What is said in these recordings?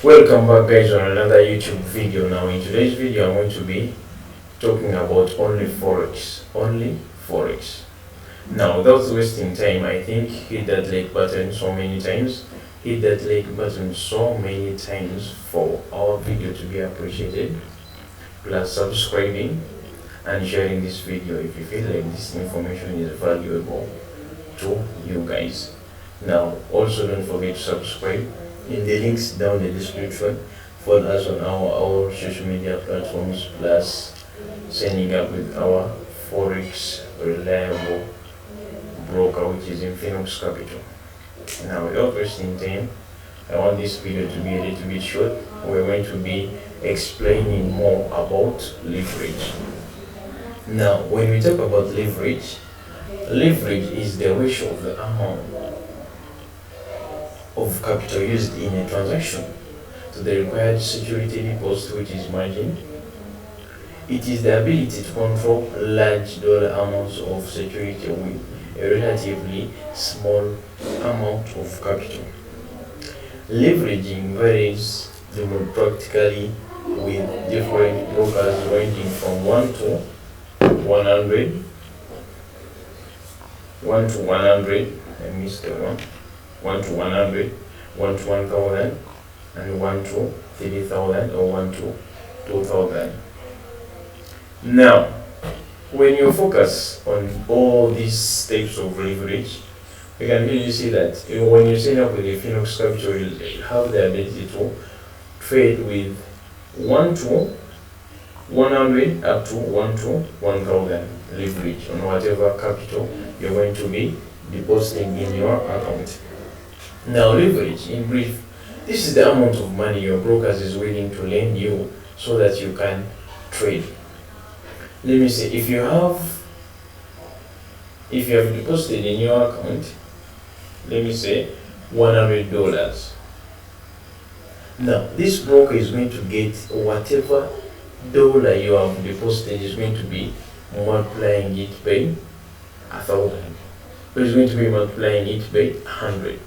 Welcome back guys on another YouTube video. Now in today's video I'm going to be talking about only Forex. Now without wasting time, I think hit that like button so many times. Hit that like button so many times for our video to be appreciated. Plus subscribing and sharing this video if you feel like this information is valuable to you guys. Now also don't forget to subscribe in the links down in the description. Follow us on our social media platforms, plus signing up with our Forex reliable broker, which is in Phoenix Capital. Now without wasting time, I want this video to be a little bit short. We're going to be explaining more about leverage. Now when we talk about leverage is the ratio of the amount of capital used in a transaction to the required security deposit, which is margin. It is the ability to control large dollar amounts of security with a relatively small amount of capital. Leveraging varies practically with different brokers ranging from 1 to 100. I missed the one. 1 to 100, 1 to 1,000, and 1 to 3,000, or 1 to 2,000. Now, when you focus on all these types of leverage, you can really see that when you sign up with the Phoenix Capital, you have the ability to trade with 1 to 100 up to 1 to 1,000 leverage on whatever capital you're going to be depositing in your account. Now leverage, in brief, this is the amount of money your brokers is willing to lend you so that you can trade. Let me say, if you have deposited in your account, let me say $100. Now this broker is going to get whatever dollar you have deposited, is going to be multiplying it by 1,000. So it's going to be multiplying it by 100.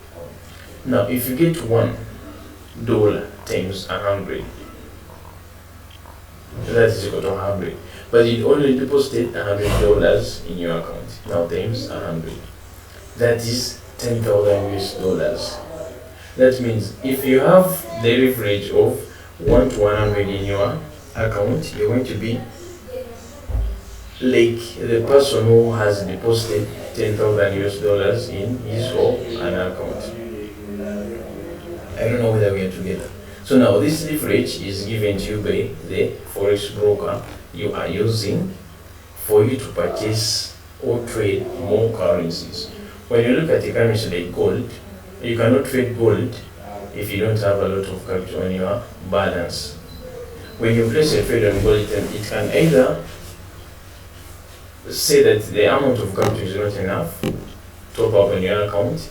Now if you get $1 times 100, that is equal to 100, but you only deposited $100 in your account. Now times 100, that is 10,000 US dollars. That means if you have the leverage of 1 to 100 in your account, you're going to be like the person who has deposited 10,000 US dollars in his or an account. I don't know whether we are together. So now this leverage is given to you by the Forex broker you are using for you to purchase or trade more currencies. When you look at a currency like gold, you cannot trade gold if you don't have a lot of capital on your balance. When you place a trade on gold, it can either say that the amount of capital is not enough, top up on your account,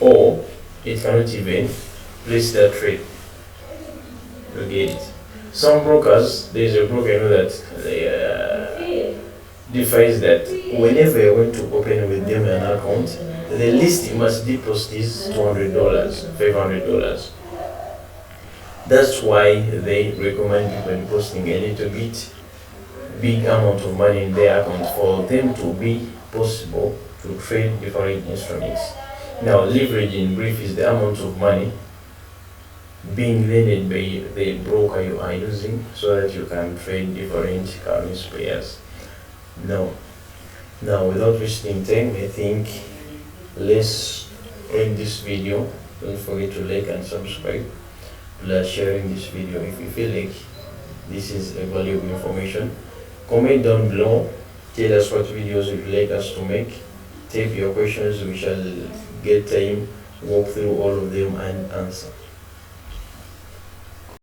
or it cannot even place that trade. You get it? Some brokers, there is a broker that defines that whenever you're going to open with them an account, the least you must deposit is $200, $500. That's why they recommend people depositing a little bit big amount of money in their account for them to be possible to trade different instruments. Now leverage in brief is the amount of money being lended by the broker you are using so that you can trade different currency pairs. Now without wasting time, I think let's end this video. Don't forget to like and subscribe, plus sharing this video if you feel like this is a valuable information. Comment down below, tell us what videos you'd like us to make. Type your questions, we shall get time, walk through all of them and answer.